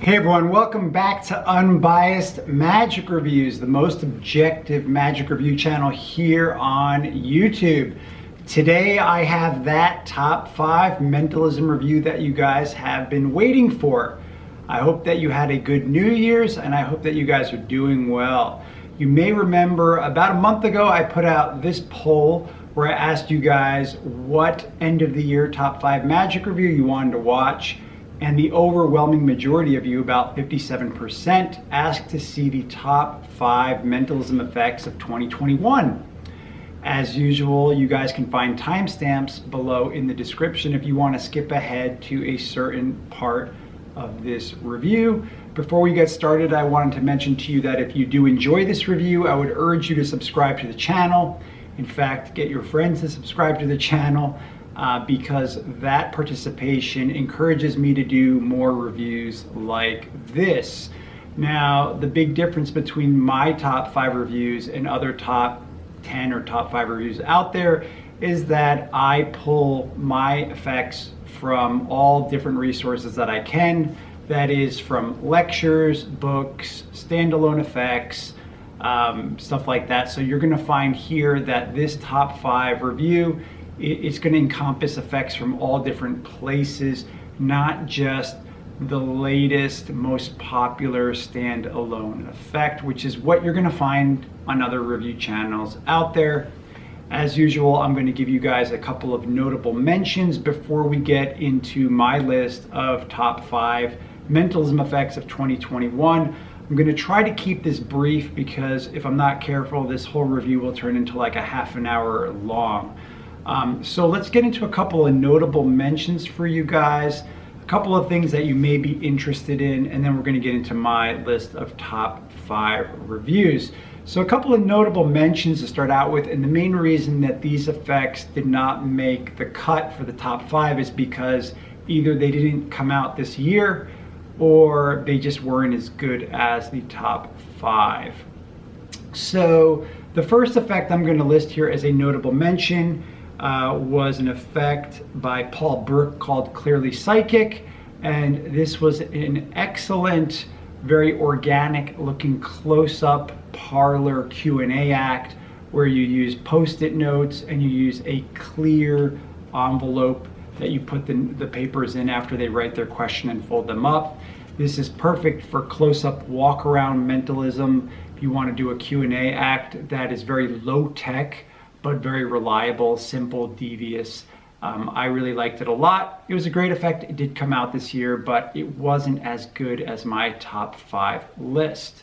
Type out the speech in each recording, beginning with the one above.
Hey everyone, welcome back to Unbiased Magic Reviews, the most objective magic review channel here on YouTube. Today I have that top 5 mentalism review that you guys have been waiting for. I hope that you had a good New Year's and I hope that you guys are doing well. You may remember about a month ago I put out this poll where I asked you guys what end of the year top 5 magic review you wanted to watch. And the overwhelming majority of you, about 57%, asked to see the top 5 mentalism effects of 2021. As usual, you guys can find timestamps below in the description if you want to skip ahead to a certain part of this review. Before we get started, I wanted to mention to you that if you do enjoy this review, I would urge you to subscribe to the channel. In fact, get your friends to subscribe to the channel. Because that participation encourages me to do more reviews like this. Now, the big difference between my top 5 reviews and other top 10 or top 5 reviews out there is that I pull my effects from all different resources that I can. That is from lectures, books, standalone effects, stuff like that. So you're gonna find here that this top 5 review, it's going to encompass effects from all different places, not just the latest, most popular standalone effect, which is what you're going to find on other review channels out there. As usual, I'm going to give you guys a couple of notable mentions before we get into my list of top 5 mentalism effects of 2021. I'm going to try to keep this brief because if I'm not careful, this whole review will turn into like a half an hour long. So let's get into a couple of notable mentions for you guys, a couple of things that you may be interested in, and then we're going to get into my list of top 5 reviews. So a couple of notable mentions to start out with, and the main reason that these effects did not make the cut for the top 5 is because either they didn't come out this year or they just weren't as good as the top 5. So the first effect I'm going to list here as a notable mention was an effect by Paul Burke called Clearly Psychic, and this was an excellent, very organic looking close-up parlor Q&A act where you use post-it notes and you use a clear envelope that you put the papers in after they write their question and fold them up. This is perfect for close-up walk-around mentalism. If you want to do a Q&A act that is very low-tech but very reliable, simple, devious. I really liked it a lot. It was a great effect. It did come out this year, but it wasn't as good as my top 5 list.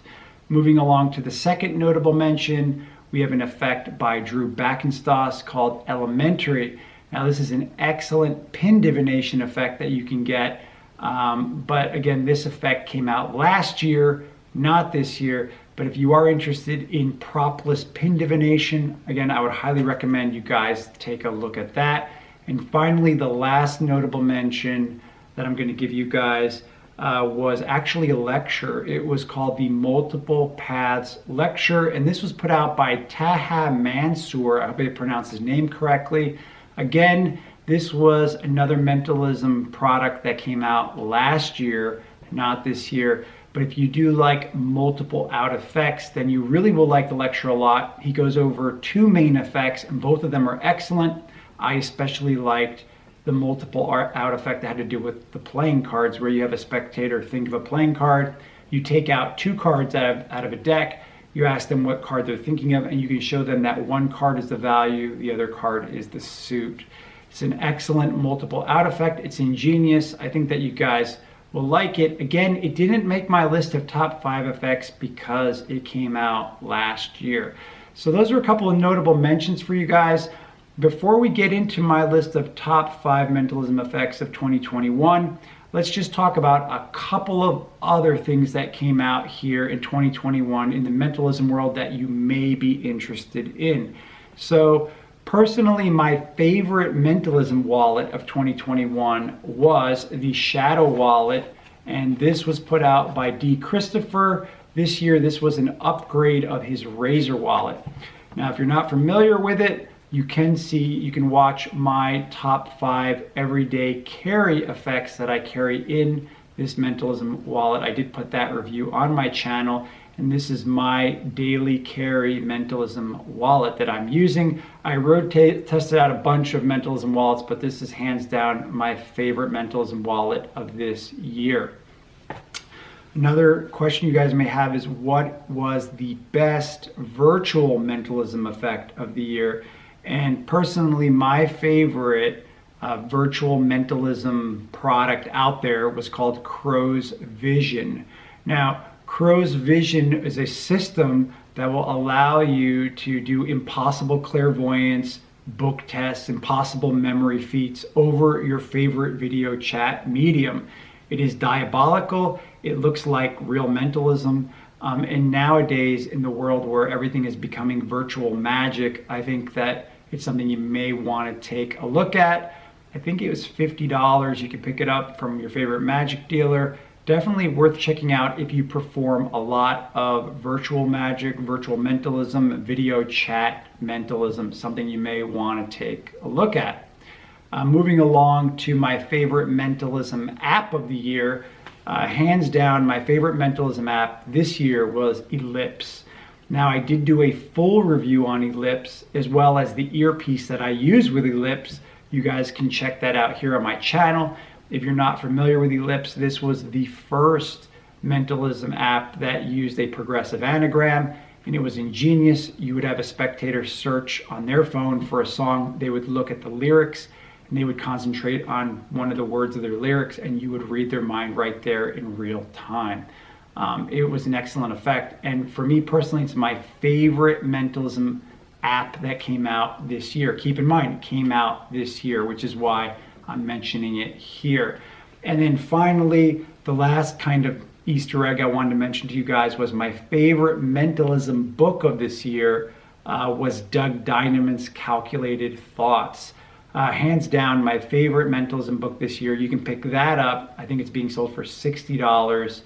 Moving along to the second notable mention, we have an effect by Drew Backenstoss called Elementary. Now this is an excellent pin divination effect that you can get, but again, this effect came out last year, not this year. But if you are interested in propless pin divination, again, I would highly recommend you guys take a look at that. And finally, the last notable mention that I'm going to give you guys was actually a lecture. It was called the Multiple Paths Lecture, and this was put out by Taha Mansour. I hope I pronounced his name correctly. Again, this was another mentalism product that came out last year, not this year. But if you do like multiple out effects, then you really will like the lecture a lot. He goes over 2 main effects and both of them are excellent. I especially liked the multiple out effect that had to do with the playing cards, where you have a spectator think of a playing card. You take out 2 cards out of a deck. You ask them what card they're thinking of and you can show them that one card is the value, the other card is the suit. It's an excellent multiple out effect. It's ingenious. I think that you guys will like it. Again, it didn't make my list of top 5 effects because it came out last year. So those are a couple of notable mentions for you guys. Before we get into my list of top 5 mentalism effects of 2021, let's just talk about a couple of other things that came out here in 2021 in the mentalism world that you may be interested in. So personally, my favorite mentalism wallet of 2021 was the Shadow Wallet, and this was put out by D. Christopher. This year, this was an upgrade of his Razor wallet. Now, if you're not familiar with it, you can watch my top 5 everyday carry effects that I carry in this Mentalism wallet. I did put that review on my channel, and this is my daily carry Mentalism wallet that I'm using. I tested out a bunch of Mentalism wallets, but this is hands down my favorite Mentalism wallet of this year. Another question you guys may have is, what was the best virtual Mentalism effect of the year? And personally, my favorite virtual Mentalism product out there was called Crow's Vision. Now, Crow's Vision is a system that will allow you to do impossible clairvoyance, book tests, impossible memory feats over your favorite video chat medium. It is diabolical. It looks like real mentalism. And nowadays, in the world where everything is becoming virtual magic, I think that it's something you may want to take a look at. I think it was $50. You can pick it up from your favorite magic dealer. Definitely worth checking out if you perform a lot of virtual magic, virtual mentalism, video chat mentalism, something you may want to take a look at. Moving along to my favorite mentalism app of the year. Hands down, my favorite mentalism app this year was Ellipse. Now, I did do a full review on Ellipse, as well as the earpiece that I use with Ellipse. You guys can check that out here on my channel. If you're not familiar with Ellipse, this was the first mentalism app that used a progressive anagram, and it was ingenious. You would have a spectator search on their phone for a song. They would look at the lyrics, and they would concentrate on one of the words of their lyrics, and you would read their mind right there in real time. It was an excellent effect, and for me personally, it's my favorite mentalism app that came out this year. Keep in mind, it came out this year, which is why I'm mentioning it here. And then finally, the last kind of Easter egg I wanted to mention to you guys was my favorite mentalism book of this year was Doug Dynaman's Calculated Thoughts. Hands down, my favorite mentalism book this year. You can pick that up. I think it's being sold for $60.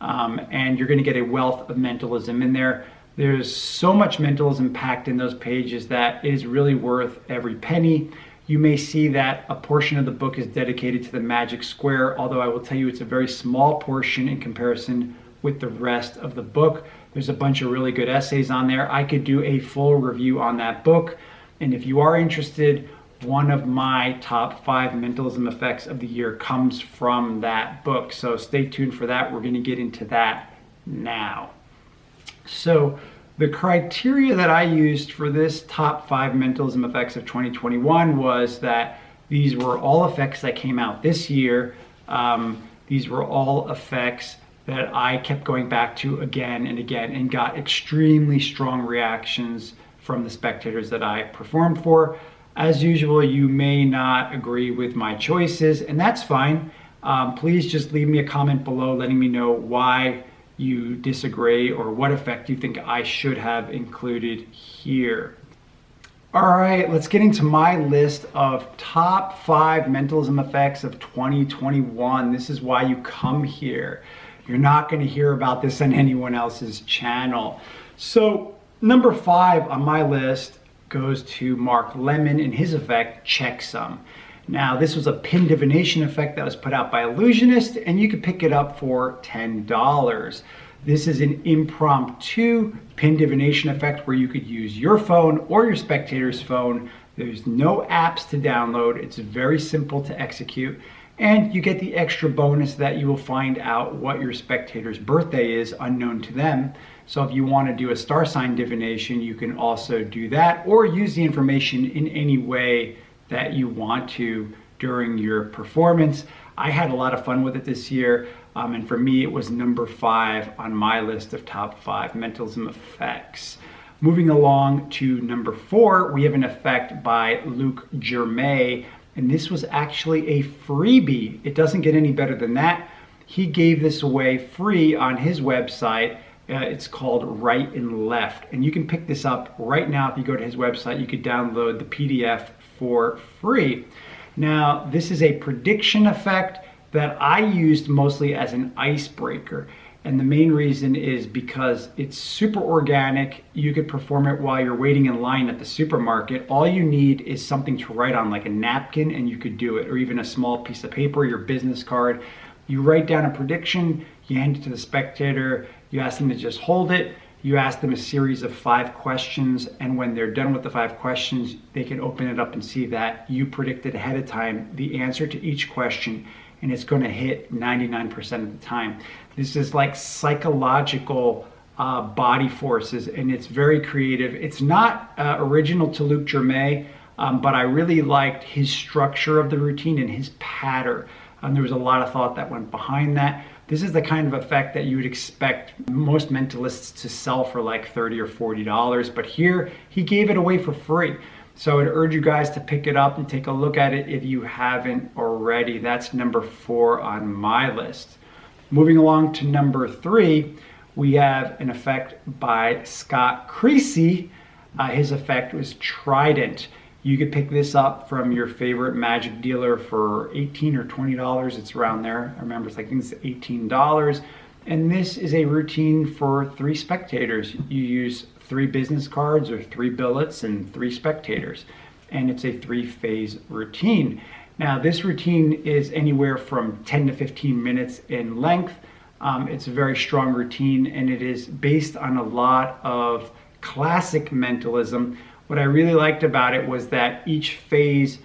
And you're going to get a wealth of mentalism in there. There's so much mentalism packed in those pages that it is really worth every penny. You may see that a portion of the book is dedicated to the magic square, although I will tell you it's a very small portion in comparison with the rest of the book. There's a bunch of really good essays on there. I could do a full review on that book. And if you are interested, one of my top 5 mentalism effects of the year comes from that book. So stay tuned for that. We're going to get into that now. So the criteria that I used for this top 5 mentalism effects of 2021 was that these were all effects that came out this year. These were all effects that I kept going back to again and again and got extremely strong reactions from the spectators that I performed for. As usual, you may not agree with my choices, and that's fine. Please just leave me a comment below letting me know why you disagree or what effect you think I should have included here. All right, let's get into my list of top 5 mentalism effects of 2021. This is why you come here. You're not going to hear about this on anyone else's channel. So number 5 on my list goes to Mark Lemon and his effect, Checksum. Now, this was a pin divination effect that was put out by Illusionist, and you could pick it up for $10. This is an impromptu pin divination effect where you could use your phone or your spectator's phone. There's no apps to download. It's very simple to execute, and you get the extra bonus that you will find out what your spectator's birthday is unknown to them. So if you want to do a star sign divination, you can also do that, or use the information in any way that you want to during your performance. I had a lot of fun with it this year, and for me it was number 5 on my list of top 5 mentalism effects. Moving along to number 4, we have an effect by Luke Germain, and this was actually a freebie. It doesn't get any better than that. He gave this away free on his website. It's called Right and Left, and you can pick this up right now. If you go to his website, you could download the PDF for free. Now, this is a prediction effect that I used mostly as an icebreaker. And the main reason is because it's super organic. You could perform it while you're waiting in line at the supermarket. All you need is something to write on, like a napkin, and you could do it, or even a small piece of paper, your business card. You write down a prediction, you hand it to the spectator, you ask them to just hold it, you ask them a series of 5 questions, and when they're done with the 5 questions, they can open it up and see that you predicted ahead of time the answer to each question, and it's going to hit 99% of the time. This is like psychological body forces, and it's very creative. It's not original to Luc Germain, but I really liked his structure of the routine and his pattern. There was a lot of thought that went behind that. This is the kind of effect that you would expect most mentalists to sell for like $30 or $40, but here he gave it away for free. So I'd urge you guys to pick it up and take a look at it if you haven't already. That's number 4 on my list. Moving along to number 3, we have an effect by Scott Creasy. His effect was Trident. You could pick this up from your favorite magic dealer for $18 or $20. It's around there. I remember I think it's $18. And this is a routine for 3 spectators. You use 3 business cards or 3 billets and 3 spectators. And it's a 3-phase routine. Now this routine is anywhere from 10 to 15 minutes in length. It's a very strong routine, and it is based on a lot of classic mentalism. What I really liked about it was that each phase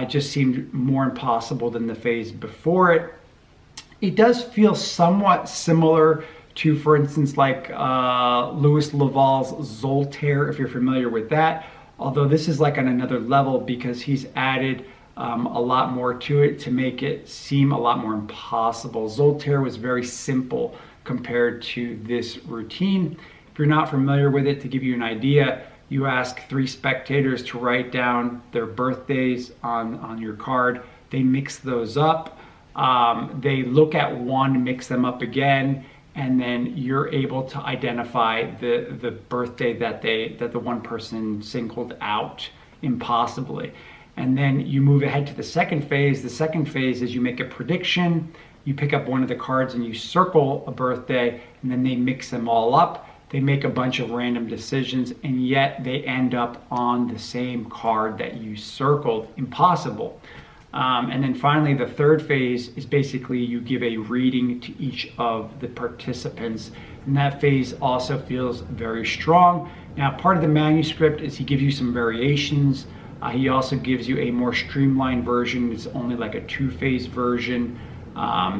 just seemed more impossible than the phase before it. It does feel somewhat similar to, for instance, like Louis Laval's Zoltaire, if you're familiar with that. Although this is like on another level because he's added a lot more to it to make it seem a lot more impossible. Zoltaire was very simple compared to this routine. If you're not familiar with it, to give you an idea, you ask 3 spectators to write down their birthdays on your card. They mix those up. They look at one, mix them up again, and then you're able to identify the birthday that the one person singled out impossibly. And then you move ahead to the second phase. The second phase is you make a prediction. You pick up one of the cards and you circle a birthday, and then they mix them all up. They make a bunch of random decisions, and yet they end up on the same card that you circled. Impossible. And then finally, the third phase is basically you give a reading to each of the participants. And that phase also feels very strong. Now, part of the manuscript is he gives you some variations. He also gives you a more streamlined version. It's only like a 2-phase version.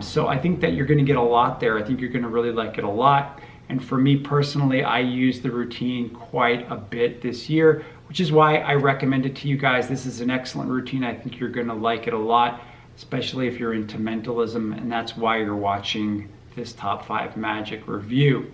So I think that you're going to get a lot there. I think you're going to really like it a lot. And for me personally, I use the routine quite a bit this year, which is why I recommend it to you guys. This is an excellent routine. I think you're going to like it a lot, especially if you're into mentalism, and that's why you're watching this top 5 magic review.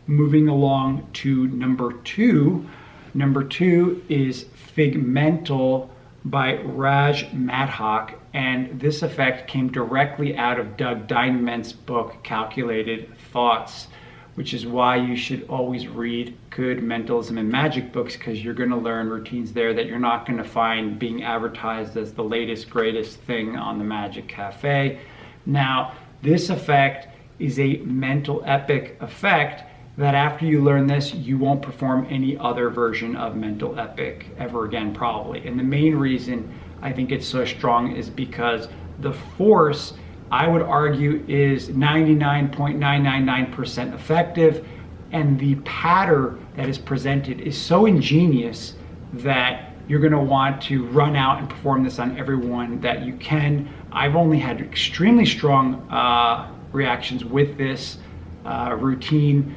Moving along to number 2. Number 2 is Figmental by Raj Madhok, and this effect came directly out of Doug Diamond's book, Calculated Thoughts, which is why you should always read good mentalism and magic books, because you're going to learn routines there that you're not going to find being advertised as the latest, greatest thing on the Magic Cafe. Now, this effect is a mental epic effect that after you learn this, you won't perform any other version of mental epic ever again, probably. And the main reason I think it's so strong is because the force, I would argue, is 99.999% effective, and the pattern that is presented is so ingenious that you're going to want to run out and perform this on everyone that you can. I've only had extremely strong reactions with this routine.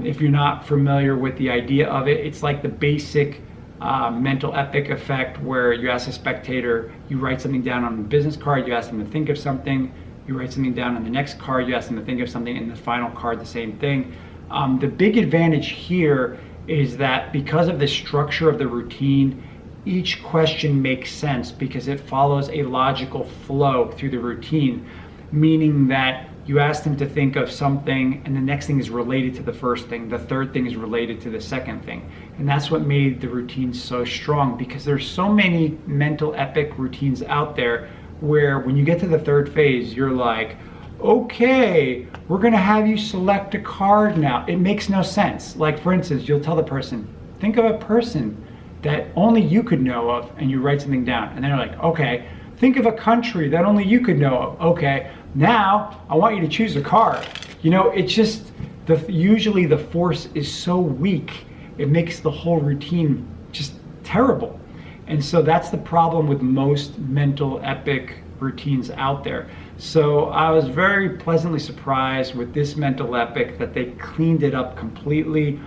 If you're not familiar with the idea of it, it's like the basic mental epic effect where you ask a spectator, you write something down on a business card, you ask them to think of something, you write something down on the next card, you ask them to think of something, and the final card, the same thing. The big advantage here is that because of the structure of the routine, each question makes sense because it follows a logical flow through the routine, meaning that you ask them to think of something and the next thing is related to the first thing, the third thing is related to the second thing. And that's what made the routine so strong, because there's so many mental epic routines out there where when you get to the third phase, you're like, okay, we're gonna have you select a card now. It makes no sense. Like for instance, you'll tell the person, think of a person that only you could know of, and you write something down. And they're like, okay, think of a country that only you could know of. Okay, now I want you to choose a card. You know, it's just, usually the force is so weak, it makes the whole routine just terrible. And so that's the problem with most mental epic routines out there. So I was very pleasantly surprised with this mental epic that they cleaned it up completely.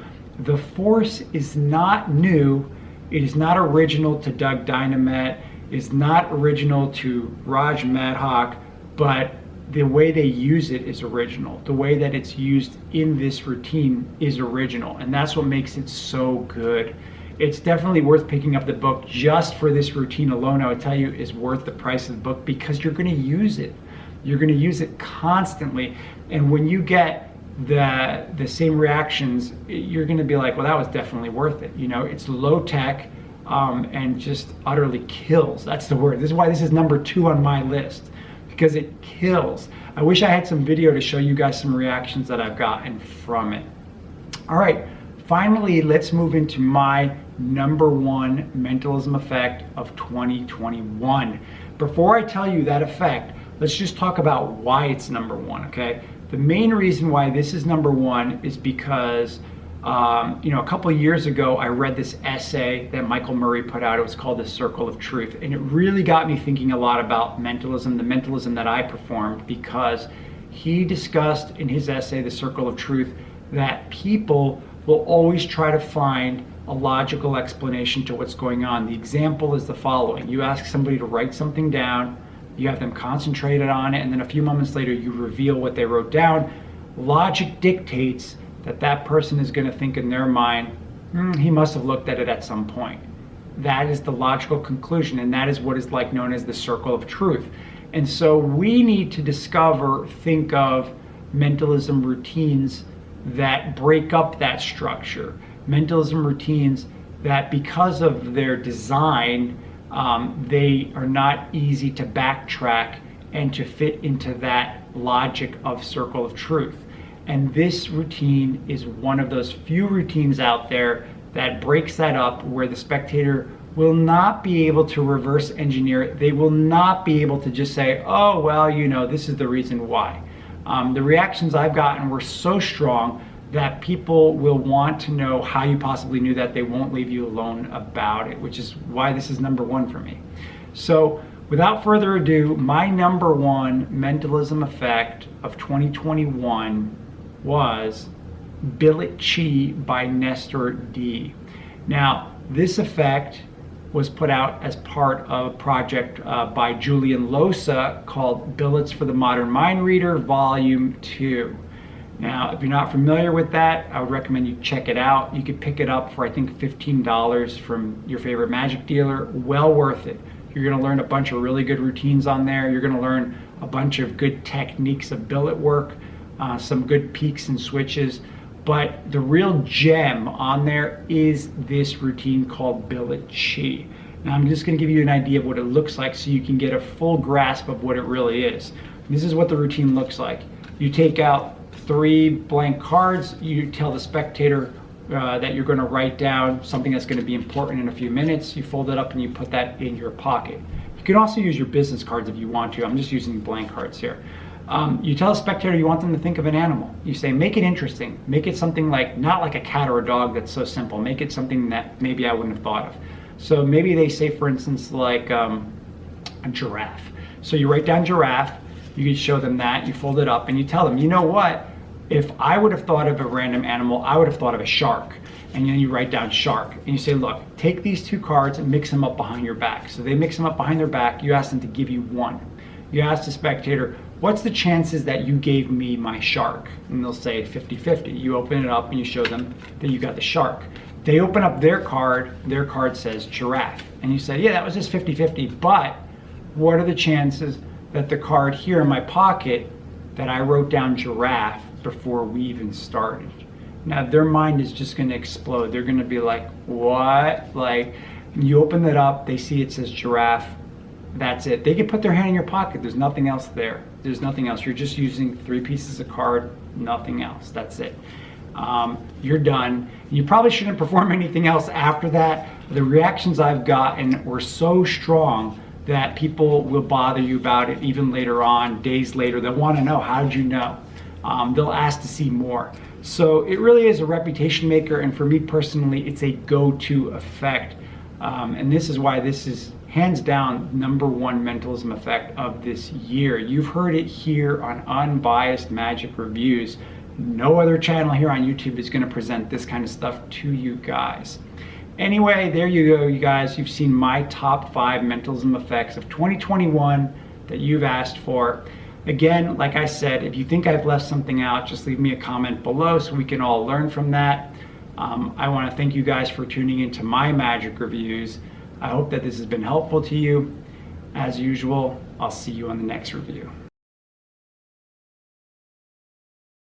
The force is not new. It is not original to Doug Dynamet. It's not original to Raj Madhok, but the way they use it is original. The way that it's used in this routine is original, and that's what makes it so good. It's definitely worth picking up the book just for this routine alone. I would tell you is worth the price of the book because you're going to use it. You're going to use it constantly, and when you get the same reactions, you're going to be like, well, that was definitely worth it. You know, it's low tech and just utterly kills. That's the word. This is why this is number 2 on my list, because it kills. I wish I had some video to show you guys some reactions that I've gotten from it. All right, finally, let's move into my number 1 mentalism effect of 2021. Before I tell you that effect, let's just talk about why it's number 1, okay? The main reason why this is number 1 is because a couple of years ago, I read this essay that Michael Murray put out. It was called The Circle of Truth. And it really got me thinking a lot about mentalism, the mentalism that I performed, because he discussed in his essay, The Circle of Truth, that people will always try to find a logical explanation to what's going on. The example is the following. You ask somebody to write something down, you have them concentrated on it, and then a few moments later you reveal what they wrote down. Logic dictates that that person is going to think in their mind, he must have looked at it at some point. That is the logical conclusion, and that is what is like known as the circle of truth. And so we need to discover, think of mentalism routines that break up that structure. Mentalism routines that, because of their design, they are not easy to backtrack and to fit into that logic of circle of truth. And this routine is one of those few routines out there that breaks that up, where the spectator will not be able to reverse engineer it. They will not be able to just say, oh, well, this is the reason why. The reactions I've gotten were so strong that people will want to know how you possibly knew that. They won't leave you alone about it, which is why this is number 1 for me. So without further ado, my number 1 mentalism effect of 2021 was Billet Chi by Nestor D. Now, this effect was put out as part of a project by Julian Losa called Billets for the Modern Mind Reader, Volume 2. Now, if you're not familiar with that, I would recommend you check it out. You could pick it up for, I think, $15 from your favorite magic dealer. Well worth it. You're going to learn a bunch of really good routines on there. You're going to learn a bunch of good techniques of billet work, some good peaks and switches. But the real gem on there is this routine called Billet Chi. Now, I'm just going to give you an idea of what it looks like so you can get a full grasp of what it really is. This is what the routine looks like. You take out 3 blank cards. You tell the spectator that you're going to write down something that's going to be important in a few minutes. You fold it up and you put that in your pocket. You can also use your business cards if you want to. I'm just using blank cards here. You tell a spectator you want them to think of an animal. You say, make it interesting. Make it something like, not like a cat or a dog that's so simple. Make it something that maybe I wouldn't have thought of. So maybe they say, for instance, like a giraffe. So you write down giraffe, you can show them that, you fold it up, and you tell them, you know what? If I would have thought of a random animal, I would have thought of a shark. And then you write down shark. And you say, look, take these 2 cards and mix them up behind your back. So they mix them up behind their back. You ask them to give you 1. You ask the spectator, what's the chances that you gave me my shark? And they'll say 50-50. You open it up and you show them that you got the shark. They open up their card says giraffe. And you say, yeah, that was just 50-50, but what are the chances that the card here in my pocket that I wrote down giraffe before we even started? Now their mind is just going to explode. They're going to be like, what? Like, you open it up, they see it says giraffe, That's it. They can put their hand in your pocket. There's nothing else there. There's nothing else. You're just using 3 pieces of card, nothing else. That's it. You're done. You probably shouldn't perform anything else after that. The reactions I've gotten were so strong that people will bother you about it even later on, days later. They'll want to know, how did you know? They'll ask to see more. So it really is a reputation maker, and for me personally, it's a go-to effect. And this is why this is hands down #1 mentalism effect of this year. You've heard it here on Unbiased Magic Reviews. No other channel here on YouTube is going to present this kind of stuff to you guys. Anyway, there you go, you guys. You've seen my top 5 mentalism effects of 2021 that you've asked for. Again, like I said, if you think I've left something out, just leave me a comment below so we can all learn from that. I want to thank you guys for tuning into my magic reviews. I hope that this has been helpful to you. As usual, I'll see you on the next review.